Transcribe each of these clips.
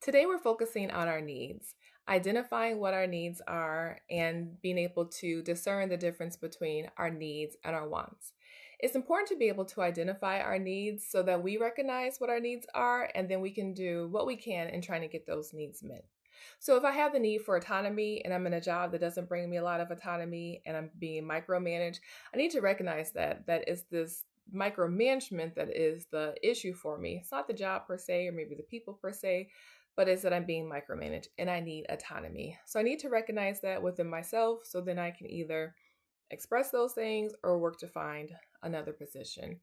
Today, we're focusing on our needs, identifying what our needs are, and being able to discern the difference between our needs and our wants. It's important to be able to identify our needs so that we recognize what our needs are, and then we can do what we can in trying to get those needs met. So, if I have the need for autonomy and I'm in a job that doesn't bring me a lot of autonomy and I'm being micromanaged, I need to recognize that is this micromanagement that is the issue for me. It's not the job per se, or maybe the people per se, but is that I'm being micromanaged and I need autonomy. So I need to recognize that within myself so then I can either express those things or work to find another position.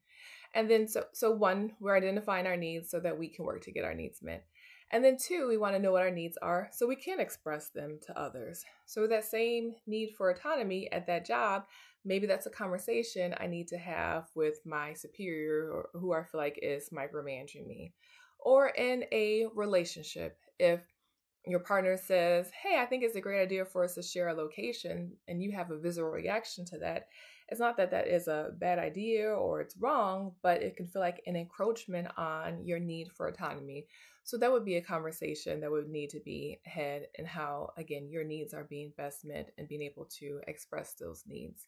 And then so one, we're identifying our needs so that we can work to get our needs met. And then two, we want to know what our needs are so we can express them to others. So that same need for autonomy at that job, maybe that's a conversation I need to have with my superior or who I feel like is micromanaging me. Or in a relationship, if your partner says, "Hey, I think it's a great idea for us to share a location," and you have a visceral reaction to that, it's not that that is a bad idea or it's wrong, but it can feel like an encroachment on your need for autonomy. So that would be a conversation that would need to be had, and how, again, your needs are being best met and being able to express those needs.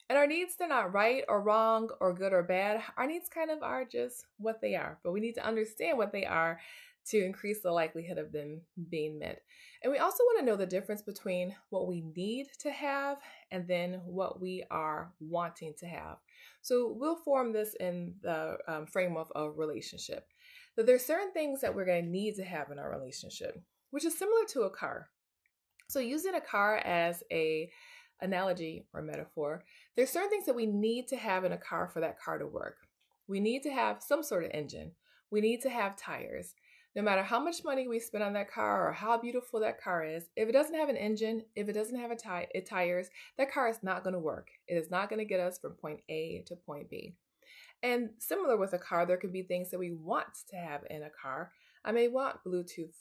And our needs, they're not right or wrong or good or bad. Our needs kind of are just what they are, but we need to understand what they are to increase the likelihood of them being met. And we also want to know the difference between what we need to have and then what we are wanting to have. So we'll form this in the framework of relationship. That there's certain things that we're going to need to have in our relationship, which is similar to a car. So using a car as a analogy or metaphor, there's certain things that we need to have in a car for that car to work. We need to have some sort of engine. We need to have tires. No matter how much money we spend on that car or how beautiful that car is, if it doesn't have an engine, if it doesn't have tires, that car is not going to work. It is not going to get us from point A to point B. And similar with a car, there could be things that we want to have in a car. I may want Bluetooth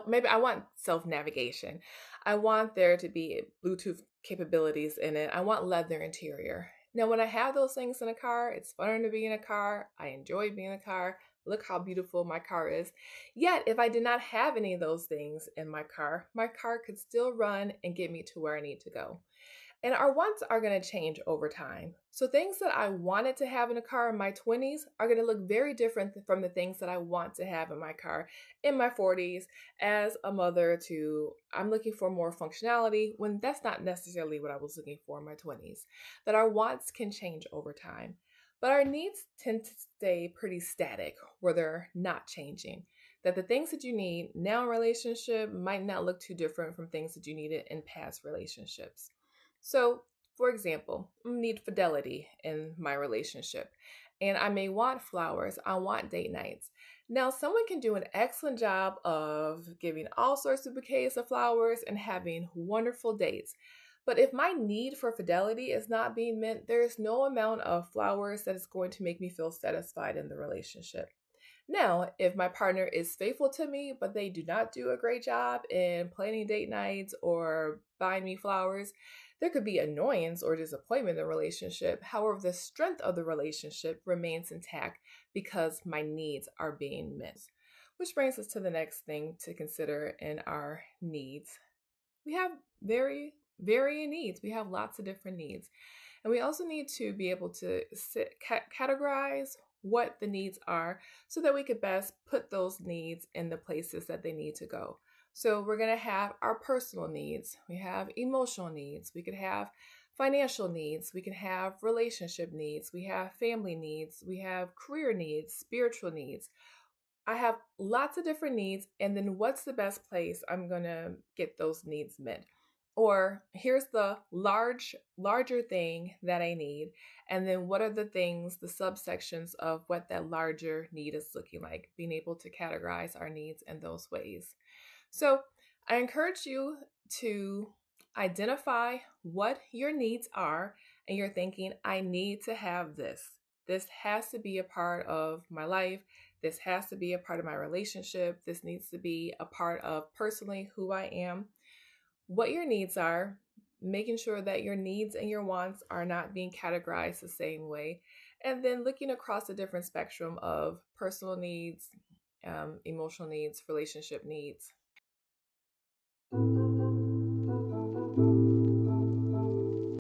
maybe I want self navigation. I want there to be Bluetooth capabilities in it. I want leather interior. Now, when I have those things in a car, it's fun to be in a car. I enjoy being in a car. Look how beautiful my car is. Yet, if I did not have any of those things in my car could still run and get me to where I need to go. And our wants are going to change over time. So things that I wanted to have in a car in my 20s are going to look very different from the things that I want to have in my car in my 40s as a mother to I'm looking for more functionality when that's not necessarily what I was looking for in my 20s. That our wants can change over time. But our needs tend to stay pretty static where they're not changing. That the things that you need now in a relationship might not look too different from things that you needed in past relationships. So, for example, I need fidelity in my relationship, and I may want flowers. I want date nights. Now, someone can do an excellent job of giving all sorts of bouquets of flowers and having wonderful dates. But if my need for fidelity is not being met, there is no amount of flowers that is going to make me feel satisfied in the relationship. Now, if my partner is faithful to me, but they do not do a great job in planning date nights or buying me flowers, there could be annoyance or disappointment in the relationship. However, the strength of the relationship remains intact because my needs are being met. Which brings us to the next thing to consider in our needs. We have varying needs. We have lots of different needs. And we also need to be able to categorize what the needs are so that we could best put those needs in the places that they need to go. So we're going to have our personal needs. We have emotional needs. We could have financial needs. We can have relationship needs. We have family needs. We have career needs, spiritual needs. I have lots of different needs. And then what's the best place I'm going to get those needs met? Or here's the larger thing that I need. And then what are the things, the subsections of what that larger need is looking like, being able to categorize our needs in those ways. So I encourage you to identify what your needs are and you're thinking, I need to have this. This has to be a part of my life. This has to be a part of my relationship. This needs to be a part of personally who I am. What your needs are, making sure that your needs and your wants are not being categorized the same way, and then looking across a different spectrum of personal needs, emotional needs, relationship needs.